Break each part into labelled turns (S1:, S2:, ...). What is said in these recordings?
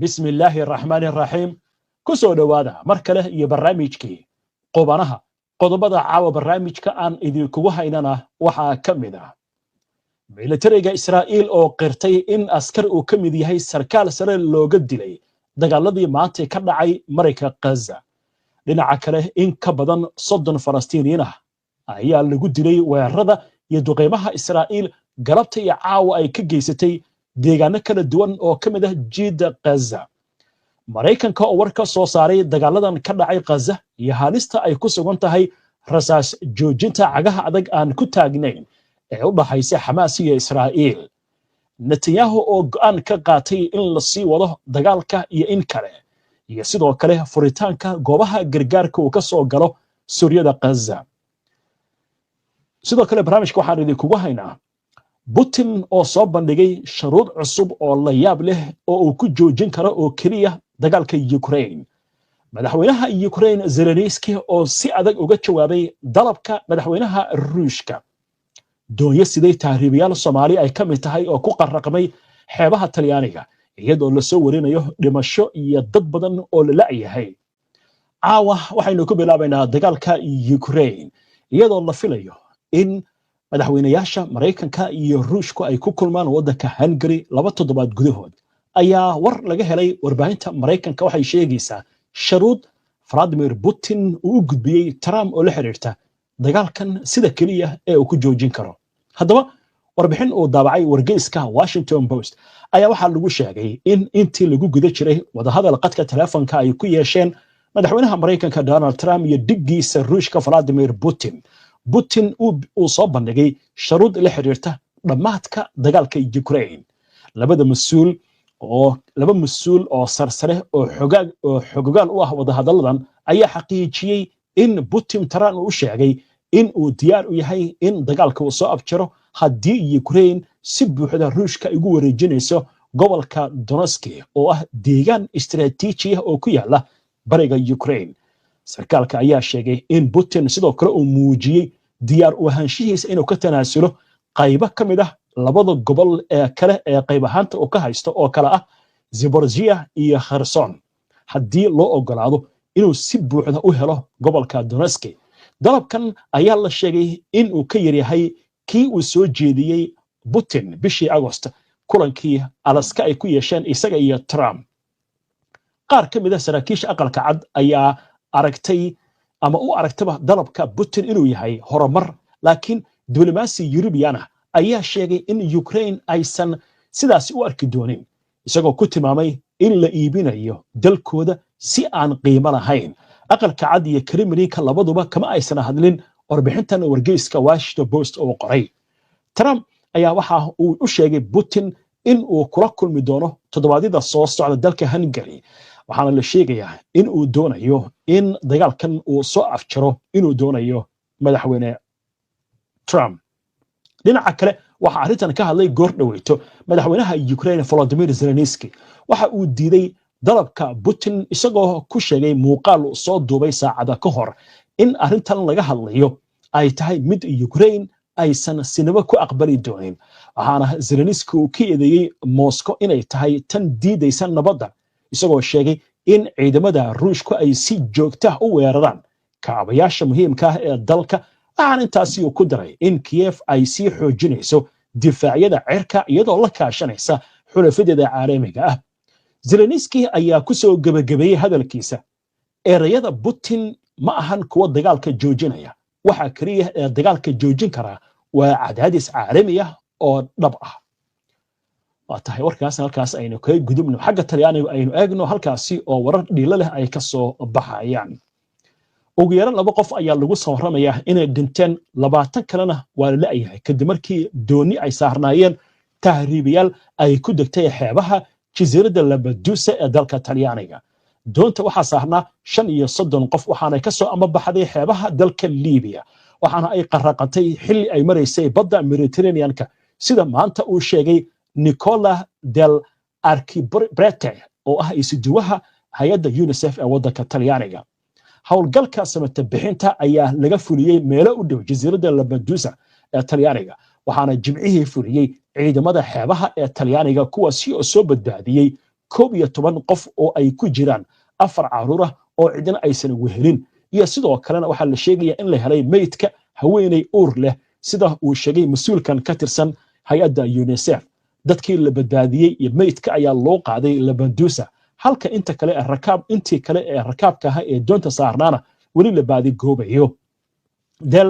S1: بسم الله الرحمن الرحيم كسو دوادا مركله iyo barnaamijkii qodobanaha qodobada caawa barnaamijka aan idinku haynana waxa kamid ah militariga Israa'iil oo qirtay in askar uu kamid yahay sarkaal sare looga dilay dagaaladii maanta ka dhacay Mareyka Gaza dhinaca kale in ka badan 30 Falastiiniyiin ah ayaa lagu dilay weerarada iyo duqeymaha Israa'iil galabta iyo caawa ay ka geysatay deegaano kala duwan oo kamid ah jiida Gaza Mareykanka oo warka soo saaray dagaaladan ka dhacay Gaza iyo halista ay ku sugan tahay rasaas joojinta cagaha adag aan ku taagnayn ee u dhaxaysa Xamaas iyo Israa'iil Netanyahu oo go'aan ka qaatay in la sii wado dagaalka iyo in kale iyo sidoo kale furitaanka goobaha gargaarka uu ka soo galo Suuriyada Gaza sidoo kale barnaamijka waxaan idinku haynaa Putin oo soo bandhigay shuruud cusub oo la yaab leh oo uu ku joojin karo oo kaliya dagaalka Ukraine madaxweynaha Ukraine Zelensky oo si adag uga jawaabay dalabka madaxweynaha Ruushka doonyo sidee tahriibayaal Soomaali ay kamid tahay oo ku qarraqmay xeebaha Talyaaniga iyadoo la soo warinayo dhimasho iyo dad badan oo la laayahay caawa waxaynu ku bilaabaynaa dagaalka Ukraine iyadoo la filayo in madaxweynayaasha Mareykanka iyo Ruushku ay ku kulmaan wadanka Hungary 2 toddobaad gudahood ayaa war laga helay warbaahinta Mareykanka waxay sheegaysaa shuruud Vladimir Putin uu gudbiyay Trump oo la xiriirta dagaalkan sida kaliya ee uu ku joojin karo haddaba warbixin uu daabacay wargeyska Washington Post ayaa waxa lagu sheegay in intii lagu guda jiray wadahadal qadka telefoonka ay ku yeesheen madaxweynaha Mareykanka Donald Trump iyo dhigiisa Ruushka Vladimir Putin uu soo bandhigay shuruud la xiriirta dhamaadka dagaalka Ukraine laba mas'uul oo sarsare oo xogaal u ah wadahadaladan ayaa xaqiijiyay in Putin Trump uu sheegay in uu diyaar u yahay in dagaalka uu soo afjaro haddii Ukraine si buuxda Ruushka ugu wareejinayso gobolka Donetsk oo ah deegaan istiraatiiji ah oo ku yaala bariga Ukraine sarkaalka ayaa sheegay in Putin sidoo kale uu muujiyay diyaar u ahaanshihiisa inuu ka tanaasulo qaybo kamid ah labada gobol ee kale ee qayb ahaanta uu ka haysto oo kala ah Zaporizhia iyo Kherson haddii loo ogolaado inuu si buuxda u helo gobolka Donetsk dalabkan ayaa la sheegay in uu ka yaryahay kii uu soo jeediyay Putin bishii August kulankii Alaska ay ku yeesheen isaga iyo Trump qaar kamid ah saraakiisha aqalka cad ayaa aragtay ama u aragtaba dalabka Putin inuu yahay horumar laakiin diblomaasi Yurubiyaana ayaa sheegay in Ukraine aysan sidaas u arki doonin isagoo ku tilmaamay in la iibinayo dalkooda si aan qiimo lahayn aqalka cad iyo Kremlinka labaduba kama aysan hadlin warbixintan wargeyska Washington Post oo qoray Trump ayaa waxa uu u sheegay Putin in uu kula kulmi doono toddobaadyada soo socda dalka Hungary waxaana la sheegayaa in uu doonayo in dagaalkan uu soo afjaro inuu doonayo madaxweyne Trump dhinaca kale waxa arrintan ka hadlay goor dhaweyto madaxweynaha Ukraine Volodymyr Zelensky waxa uu diiday dalabka Putin isagoo ku sheegay muuqaal soo duubay saacada ka hor in arrintan laga hadlayo ay tahay mid Ukraine aysan sinaba ku aqbali doonin waxaana Zelensky uu ka eedeeyay Moscow inay tahay tan diidaysan nabadda isagoo sheegay in ciidamada Ruushku ay si joogto ah u weeraraan kaabayaasha muhiimka ah ee dalka aan intaasi ku daray in Kiev ay si xoojinayso difaacyada cirka iyadoo la kaashanaysa xulafadeeda caalamiga ah Zelensky ayaa ku soo gabagabeeyay hadalkiisa erayada Putin ma ahan kuwa dagaalka joojinaya waxa kaliya ee dagaalka joojin kara waa cadaadis caalami ah oo dhab ah tahay warkaas halkaas aynu ka gudubno xagga Talyaaniga aynu eegno halkaasi oo warar dhiilo leh ay ka soo baxayaan ugu yaraan 2 qof ayaa lagu soo waramayaa inay dhinteen 20 kalena waa la laayahay kadib markii dooni ay saarnaayeen tahriibayaal ay ku degtay xeebaha jasiiradda Lampedusa ee dalka Talyaaniga doonta waxaa saarnaa 35 qof waxaana ka soo baxday xeebaha dalka Liibiya waxaana ay qarraqatay xilli ay mareysay badda Mediterranean-ka sida maanta uu sheegay Nicola del Archibrete oo ah isuduwaha hay'adda UNICEF ee waddanka Talyaaniga hawlgalka samata bixinta ayaa laga fuliyay meelo u dhow jasiiradda Lampedusa ee Talyaaniga waxaana jimcihii fuliyay ciidamada xeebaha ee Talyaaniga kuwaasi oo soo badbaadiyay 11 qof oo ay ku jiraan 4 caruur ah oo cidina aysan wehelin iyo sidoo kalena waxaa la sheegayaa in la helay meydka haweeney uur leh sida uu sheegay mas'uulkan ka tirsan hay'adda UNICEF dadkii la badbaadiyey iyo meydka ayaa loo qaaday Lampedusa halka intii kale ee rakaabka ah ee doonta saarnaana weli la baadi goobayo del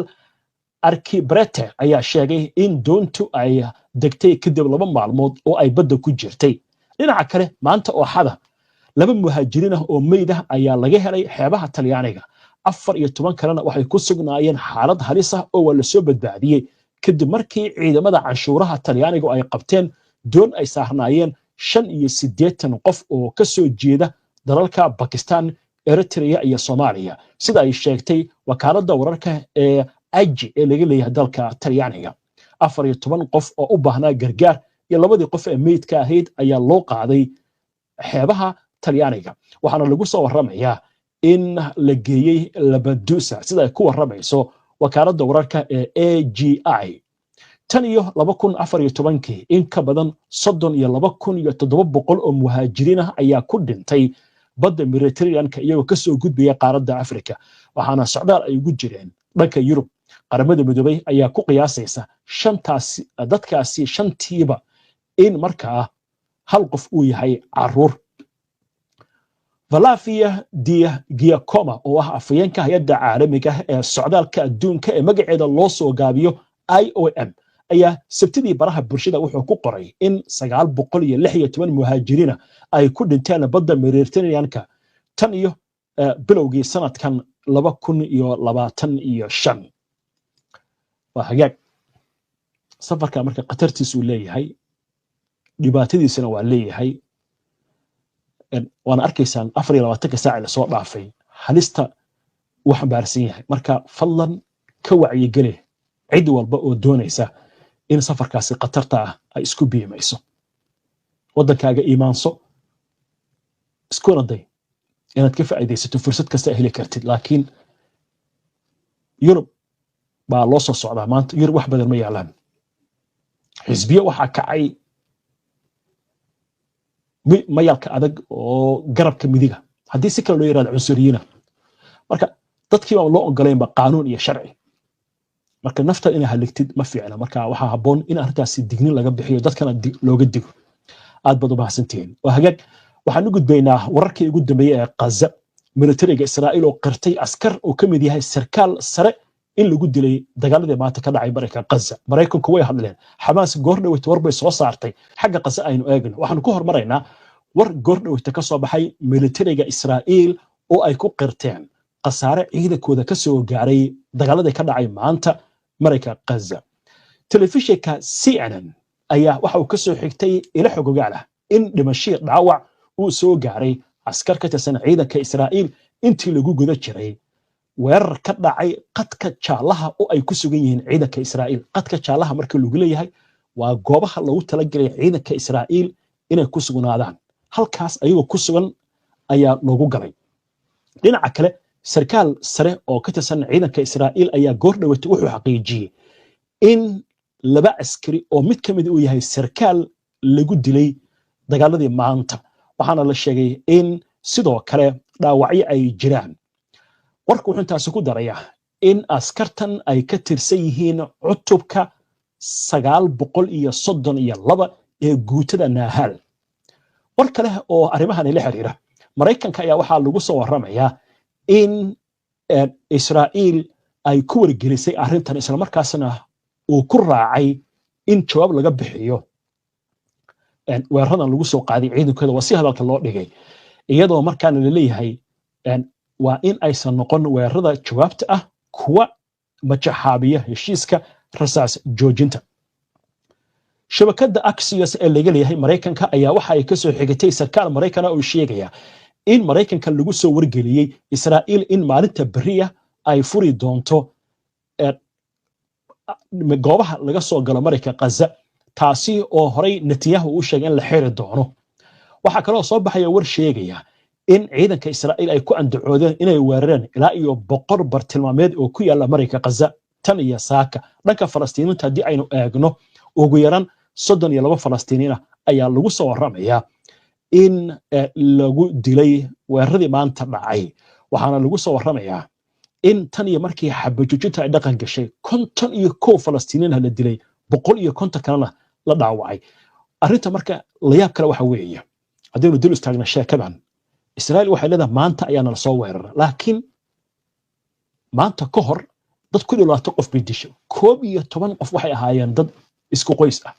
S1: Archibrete ayaa sheegay in doontu ay degtay kadib 2 maalmood oo ay badda ku jirtay dhinaca kale maanta oo xada 2 muhaajiriin ah oo meyd ah ayaa laga helay xeebaha Talyaaniga 14 kalena waxay ku sugnaayeen xaalad halis ah oo la soo badbaadiyay kadib markii ciidamada canshuuraha Talyaaniga ay qabteen doon ay saarnaayeen 85 qof oo ka soo jeeda dalalka Pakistan Eritrea iyo Soomaaliya sida ay sheegtay wakaaladda wararka ee AJI ee laga leeyahay dalka Talyaaniga 14 qof oo u baahnaa gargaar iyo 2 qof ee meydka ahayd ayaa loo qaaday xeebaha Talyaaniga waxaana lagu soo waramayaa in la geeyay Lampedusa sida ay ku waramayso wakaaladda wararka ee AGI tan iyo 2014 in ka badan 32,700 oo muhaajiriin ah ayaa ku dhintay badda Mediterranean-ka iyagoo ka soo gudbaya qaaradda Afrika waxaana socdaal ay ugu jireen dhanka Yurub qaramada midoobay ayaa ku qiyaasaysa dadkaasi shantiiba in markaa hal qof uu yahay caruur Valavia di Giacomo oo ah afayeenka hay'adda caalamiga ah ee socdaalka adduunka ee magaceeda loo soo gaabiyo IOM ayaa sabtidii baraha bulshada wuxuu ku qoray in 916 muhaajiriin ay ku dhinteen badda Mediterranean-ka tan iyo bilowgii sanadkan 2025 waa hagaag safarka marka qatartiisu leeyahay dhibaatadiisana waa leeyahay waan arkaysaan 24 saac la soo dhaafay halista wax baarsan yahay marka fadlan ka wacyi gale cid walba oo doonaysa in safarkaasi qatarta ah ay isku biimayso wadankaaga iimaanso isku raday inaad ka faa'iideysato fursad kasta heli kartid laakiin Yurub baa loo soo socdaa maanta Yurub wax badan ma yaalaan xisbiyo waxa kacay mayalka adag oo garabka midiga haddii si kale loo yiraahdo cunsuriyiina marka dadkii baa loo ogoleynba qaanuun iyo sharci marka nafta in haligtid ma fiicna marka waxa haboon in arrintaasi dignin laga bixiyo dadkana looga digo aad baad u baahsantiin waa hagaag waxaan u gudbaynaa wararkii ugu dambeeyay ee Gaza militariga Israa'iil oo qirtay askar oo kamid yahay sarkaal sare in lagu dilay dagaaladii maanta ka dhacay baraka Gaza Mareykanku way hadleen Xamaas goordhaweyt war bay soo saartay xagga Gaza aynu eegno waxaan ku hormaraynaa war goordhaweyt ka soo baxay militariga Israa'iil oo ay ku qirteen qasaare ciidankooda ka soo gaaray dagaaladii ka dhacay maanta marayka Gaza telefishinka CNN ayaa waxa uu ka soo xigtay ila xogogaal ah in dhimasho dhaawac uu soo gaaray askar ka tirsan ciidanka Israa'iil intii lagu guda jiray weerar ka dhacay qadka jaalaha oo ay ku sugan yihiin ciidanka Israa'iil qadka jaalaha markii lagu leeyahay waa goobaha lagu talagalay ciidanka Israa'iil inay ku sugnaadaan halkaas ayagoo ku sugan ayaa loogu galay dhinaca kale sarkaal sare oo ka tirsan ciidanka Israa'iil ayaa goordhaweyt wuxuu xaqiijiyay in 2 askari oo mid kamid uu yahay sarkaal lagu dilay dagaaladii maanta waxaana la sheegay in sidoo kale dhaawacyo ay jiraan warku wuxuu intaas ku darayaa in askartan ay ka tirsan yihiin cutubka 932 ee guutada Nahal war kale oo arrimahan la xiriira Mareykanka ayaa waxa lagu soo waramayaa in Israa'iil ay ku wargelisay arrintan isla markaasna uu ku raacay in jawaab laga bixiyo weeraradan lagu soo qaaday ciidankooda waa si hadalka loo dhigay iyadoo markaan la leeyahay waa in aysan noqon weerarada jawaabta ah kuwa majaxaabiya heshiiska rasaas joojinta shabakada Axios ee laga leeyahay Mareykanka ayaa waxa ay ka soo xigtay sarkaal Mareykan oo sheegaya in Mareykanka lagu soo wargeliyay Israa'iil in maalinta bariya ay furi doonto goobaha laga soo galo Mareykanka Gaza taasi oo horay Netanyahu uu sheegay in la xiri doono waxa kale oo soo baxaya war sheegaya in ciidanka Israa'iil ay ku andacoodeen inay weerareen ilaa iyo 100 bartilmaameed oo ku yaala Mareykanka Gaza tan iyo saaka dhanka Falastiiniinta hadii aynu eegno ugu yaraan 32 Falastiiniin ayaa lagu soo waramayaa in lagu dilay weeraradii maanta dhacay waxaana lagu soo warramayaa in tan iyo markii xabajoojinta ay dhaqan gashay 51 Falastiiniin la dilay 150 kalena la dhaawacay arrinta marka la yaab kale waxa weeye haddaynu dil istaagna sheekadan Israa'iil waxay leedahay maanta ayaana la soo weeraray laakiin maanta ka hor dad ku dhawaato qof bay dishay 11 qof waxay ahaayeen dad isku qoys ah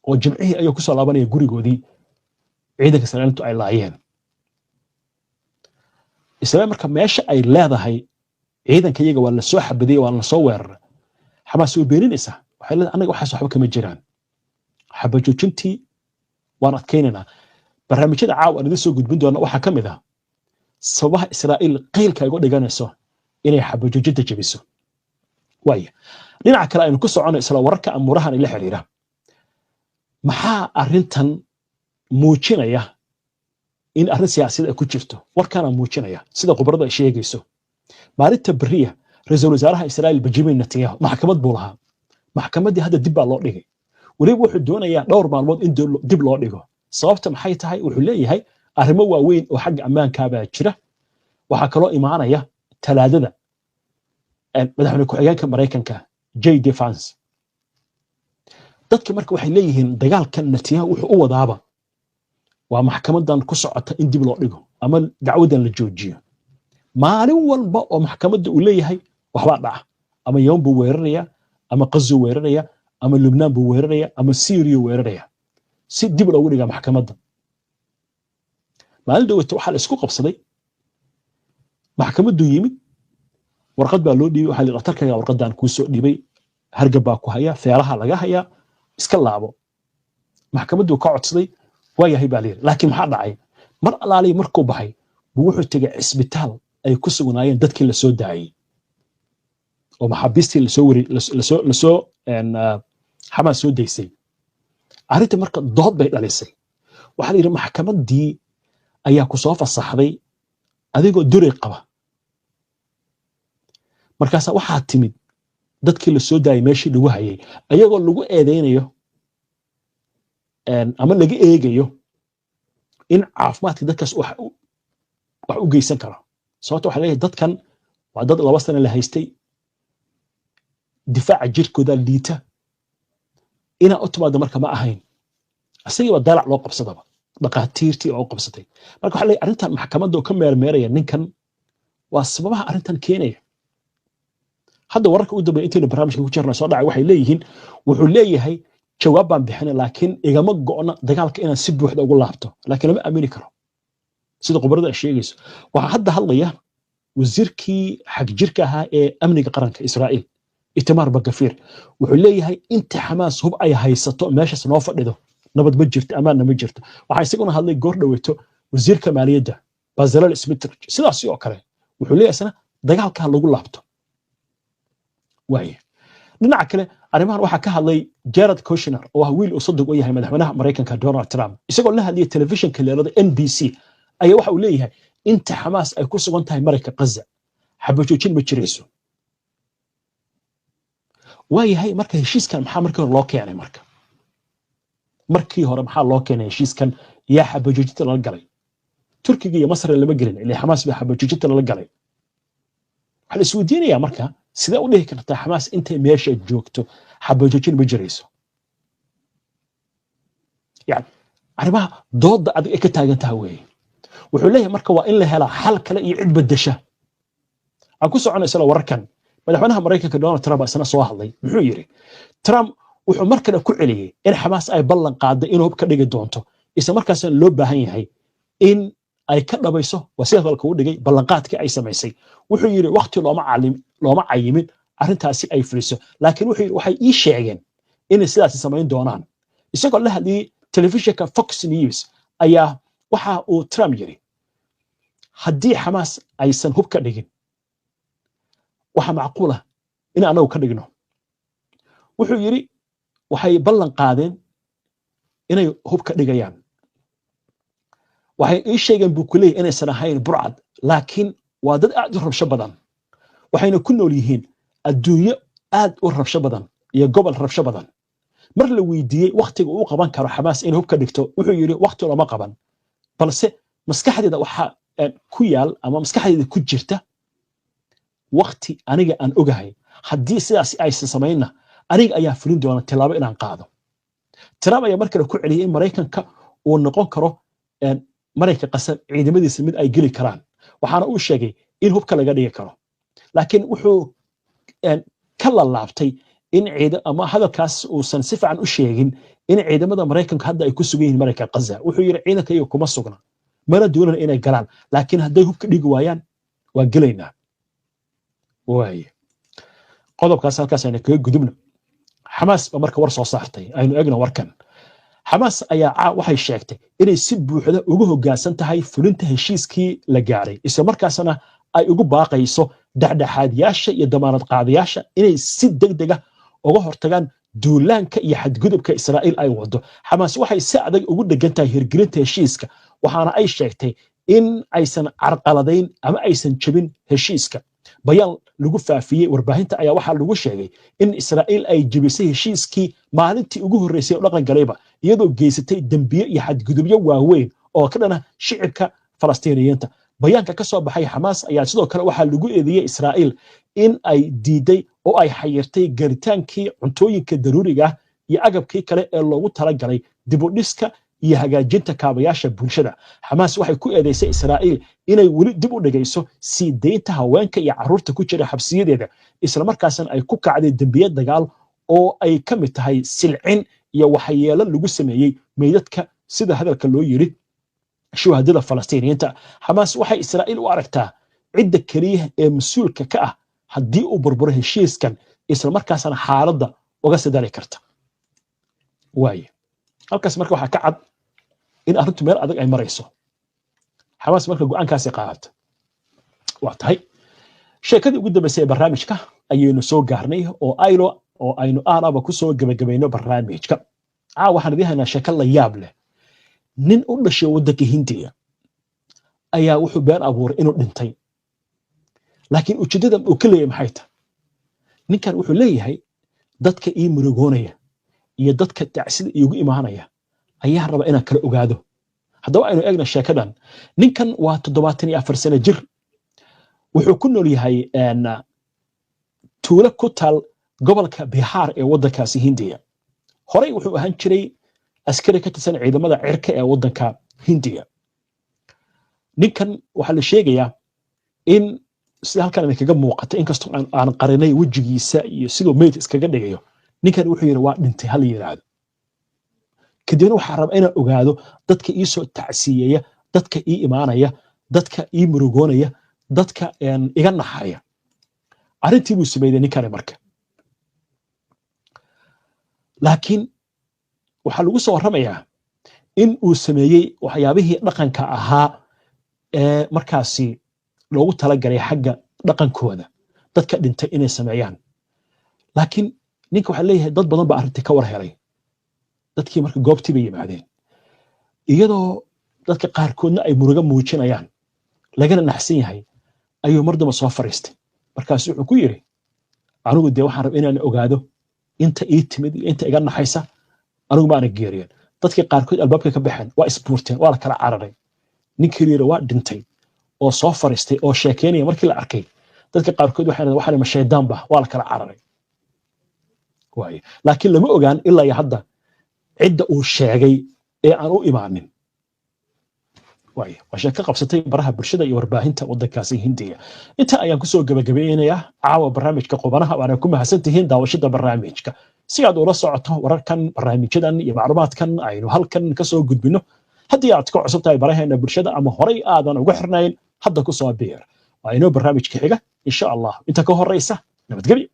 S1: oo jimcihii ayuu ku soo laabanaya gurigoodii ciidanka Israa'iiltu ay laayeen Israa'iil marka meesha ay leedahay ciidanka iyaga waa la soo xabadiyay waa la soo weeraray Xamaas way beeninaysaa waxay leedahay anaga waxaas waxba kama jiraan xabajoojintii waan adkaynaynaa barnaamijyada caawa aan idin soo gudbin doona waxaa ka mid ah sababaha Israa'iil qaylka ay uga dhiganayso inay xabajoojinta jabiso waaya dhinaca kale aynu ku socono isla wararka amurahan ila xiriira maxaa arrintan muujinaya in arrin siyaasadeed ay ku jirto warkana muujinaya sida khubaradu ay sheegayso maalinta bariya ra'iisul wasaaraha Israa'iil Benjamin Netanyahu maxkamad buu lahaa maxkamaddii hadda dib baa loo dhigay waliba wuxuu doonayaa dhowr maalmood in dib loo dhigo sababta maxay tahay wuxuu leeyahay arrimo waaweyn oo xagga ammaanka baa jira waxa kaloo imaanaya talaadada madaxweyne ku-xigeenka Mareykanka J.D. Vance dadka marka waxay leeyihiin dagaalkan Netanyahu wuxuu u wadaaba waa maxkamadan ku socota in dib loo dhigo ama dacwadan la joojiyo maalin walba oo maxkamadda uu leeyahay waxba dhaca ama Yom buu weeraraya ama Gaza weeraraya ama Lebanon buu weeraraya ama Syria weeraraya si dib loogu dhiga maxkamadda maalin dhawaato waxa la isku qabsaday maxkamaddu yimid warqad baa loo dhiibay waxa la dhakhtarka warqadan ku soo dhibay hargab baa ku haya feeraha laga haya iska laabo maxkamaddu ka codsaday waayahay baa leeyahay laakiin maxaa dhacay mar alaalay markuu baxay buu wuxuu tagay isbitaal ay ku sugnaayeen dadkii la soo daayay oo maxaabiistii la soo Xamaas soo daysay arrinta marka dood bay dhalisay waxa la yiri maxkamaddii ayaa ku soo fasaxday adigoo duray qaba markaas waxa timid dadkii la soo daayay meeshii lagu hayay ayagoo lagu eedeynayo ama laga eegayo in caafimaadka dadkaas wax u geysan karo sababtoo waxa leeyahay dadkan waa dad 2 sano la haystay difaaca jirkooda liita ina otomaada marka ma ahayn asagii waa dalac loo qabsadaba dhaqaatiirtii oo qabsatay marka waxa leeyahay arrintan maxkamadda oo ka meermeeraya ninkan waa sababaha arrintan keenaya hadda wararka u dambeeyay intii barnaamijka ku jirnaa soo dhacay waxay leeyihiin wuxuu leeyahay jawaab baan bixinay laakiin igama go'na dagaalka inaan si buuxda ugu laabto laakiin lama aamini karo sida khubarada ay sheegayso waxa hadda hadlaya wasiirkii xaq jirka ahaa ee amniga qaranka Israa'iil Itamar Ben-Gvir wuxuu leeyahay inta Xamaas hub ay haysato meeshaas noo fadhido nabad ma jirto amaana ma jirto waxa isaguna hadlay goor dhaweeto wasiirka maaliyadda Bezalel Smotrich sidaas oo kale wuxuu leeyahay dagaalka lagu laabto waaye dhinaca kale arrimahan waxa ka hadlay Jared Kushner oo wiil u sodog u yahay madaxweynaha Mareykanka Donald Trump isagoo la hadlay telefishinka leerada NBC ayaa waxa uu leeyahay inta Xamaas ay ku sugan tahay marka Gaza xabajoojin ma jirayso waayahay marka heshiiskan maxaa markii hore loo keenay markii hore maxaa loo keenay heshiiskan yaa xabajoojinta la galay Turkiga iyo Masar lama gelin ilaa Xamaas ba xabajoojinta la galay waxa la isweydiinayaa marka sida u dhihi kartaa Xamaas intay meesha joogto xabajoojin ma jirayso yani arrimaha dooda adag ka taagan tahay weey wuxuu leeyahay marka waa in la helaa xal kale iyo cid bedesha aan ku soconaysaa wararkan madaxweynaha Mareykanka Donald Trump asna soo hadlay wuxuu yiri Trump wuxuu markale ku celiyay in Xamaas ay ballan qaaday inuu hub ka dhigi doonto isla markaasna loo baahan yahay in ay ka dhabayso wasiirka uu dhigay ballanqaadkii ay samaysay wuxuu yiri waqti looma cayimin arrintaasi ay fuliso laakiin wuxuu yiri waxay ii sheegeen in sidaas samayn doonaan isagoo la hadlay telefishinka Fox News ayaa waxa uu Trump yiri haddii Xamaas aysan hub ka dhigin waxa macquul ah in anagu ka dhigno wuxuu yiri waxay ballan qaadeen inay hub ka dhigayaan waxay ii sheegeen buu kulay inaysan ahayn burcad laakiin waa dad aad u rabsho badan waxayna ku nool yihiin adduunyo aad u rabsho badan iyo gobol rabsho badan mar la weydiiyey waqtiga uu qaban karo xamaas in hubka dhigto wuxuu yiri waqti lama qaban balse maskaxdeeda waxa ku yaal ama maskaxdeeda ku jirta waqti aniga aan ogahay haddii sidaas aysan samayna aniga ayaa fulin doona tilaabo inaan qaado Trump ayaa markale ku celiyay in Mareykanka uu noqon karo Mareykanka qasab ciidamadiisa mid ay geli karaan waxaana uu sheegay in hubka laga dhigi karo laakiin wuxuu ka laabtay in ama hadalkaas uusan si fiican u sheegin in ciidamada Mareykanka hadda ay ku sugan yihiin Mareykanka Gaza wuxuu yiri ciidanka iyagu kuma sugna mana doonaan inay galaan laakiin hadday hubka dhigi waayaan waa gelaynaa waaye qodobkaas halkaas ayna kaga gudubno Xamaas ba marka war soo saartay aynu eegno warkan Xamaas ayaa waxay sheegtay inay si buuxda ugu hoggaansan tahay fulinta heshiiskii la gaaray isla markaasna ay ugu baaqayso dhexdhexaadiyaasha iyo damaanad qaadayaasha inay si degdeg ah uga hortagaan duulaanka iyo xadgudubka Israa'iil ay wado Xamaas waxay si adag ugu dhagan tahay hirgelinta heshiiska waxaana ay sheegtay in aysan carqaladayn ama aysan jabin heshiiska bayaan lagu faafiyay warbaahinta ayaa waxa lagu sheegay in Israa'iil ay jabisay heshiiskii maalintii ugu horeysay oo dhaqan galayba iyadoo geysatay dambiyo iyo xadgudubyo waaweyn oo ka dhana shicibka Falastiiniyiinta bayaanka ka soo baxay Xamaas ayaa sidoo kale waxa lagu eedeeyay Israa'iil in ay diiday oo ay xayirtay garitaankii cuntooyinka daruuriga ah iyo agabkii kale ee loogu talagalay dib u dhiska iyo hagaajinta kaabayaasha bulshada Xamaas waxay ku eedeysay Israa'iil inay wali dib u dhigayso sii deynta haweenka iyo carruurta ku jira xabsiyadeeda isla markaasna ay ku kacday dambiyo dagaal oo ay ka mid tahay silcin iyo waxyeelo lagu sameeyay meydadka sida hadalka loo yiri shuhadada Falastiiniyiinta Xamaas waxay Israa'iil u aragtaa cidda kaliya ee mas'uulka ka ah haddii uu burburo heshiiskan isla markaasna xaaladda uga sidari karta waaye halkaas marka waxa ka cad in arrintu meel adag ay marayso Xamaas marka go'aankaasi qaadata waa tahay sheekadii ugu dambeysay ee barnaamijka ayaynu soo gaarnay oo aynu aanaba ku soo gabagabayno barnaamijka waxaan idin haynaa sheeko la yaab leh nin u dhashay waddanka Hindiya ayaa wuxuu been abuuray inuu dhintay laakiin ujeedada uu ka leeyahay maxay tahay ninkan wuxuu leeyahay dadka ii murugoonaya iyo dadka tacsida iigu imaanaya ayaa raba inaan kala ogaado haddaba aynu eegna sheekadan ninkan waa 74 sano jir wuxuu ku nool yahay tuulo ku taal gobolka Bihar ee waddankaasi Hindiya horey wuxuu ahaan jiray askari ka tirsan ciidamada cirka ee waddanka Hindiya ninkan waxa la sheegayaa in sida halkan kaga muuqata inkastoo aan qarinay wajigiisa iyo sidoo meyd iskaga dhigayo ninkan wuxuu yiri waa dhintay hal yiraahdo kadibna waxa raba inaan ogaado dadka ii soo tacsiyeeya dadka ii imaanaya dadka ii murugoonaya dadka iga naxaya arrintii buu sameeyay ninkan marka laakiin waxa lagu soo waramayaa in uu sameeyay waxyaabihii dhaqanka ahaa ee markaasi loogu talagalay xagga dhaqankooda dadka dhintay inay sameeyaan laakiin ninka waxa leeyahay dad badan ba arrintii ka war helay dadkii marka goobtii bay yimaadeen iyadoo dadka qaarkoodna ay murugo muujinayaan lagana naxsan yahay ayuu mardama soo fariistay markaas wuxuu ku yiri anigu de waxaan rabaa inaan ogaado inta ii timid inta iga naxaysa anigu ma ana geeriyeen dadkii qaarkood albaabka ka baxeen waa isbuurteen waa la kala cararay ninkii yiri waa dhintay oo soo fariistay oo sheekeynaya markii la arkay dadka qaarkood waxaan ma shaydaan ba waa la kala cararay waaye laakiin lama ogaan ilaa hadda cidda uu sheegay ee aan u imaanin waaye waxa ka qabsatay baraha bulshada iyo warbaahinta waddankaasi Hindiya inta ayaan ku soo gabagabeynayaa caawa barnaamijka qubanaha waana ku mahadsantihiin daawashada barnaamijka si aad ula socoto wararkan barnaamijyadan iyo macluumaadkan aynu halkan ka soo gudbino haddii aad ka cusub tahay baraheena bulshada ama horay aadan uga xirnayn hadda ku soo biir waa inoo barnaamijka xiga insha Allah inta ka horeysa nabadgelyo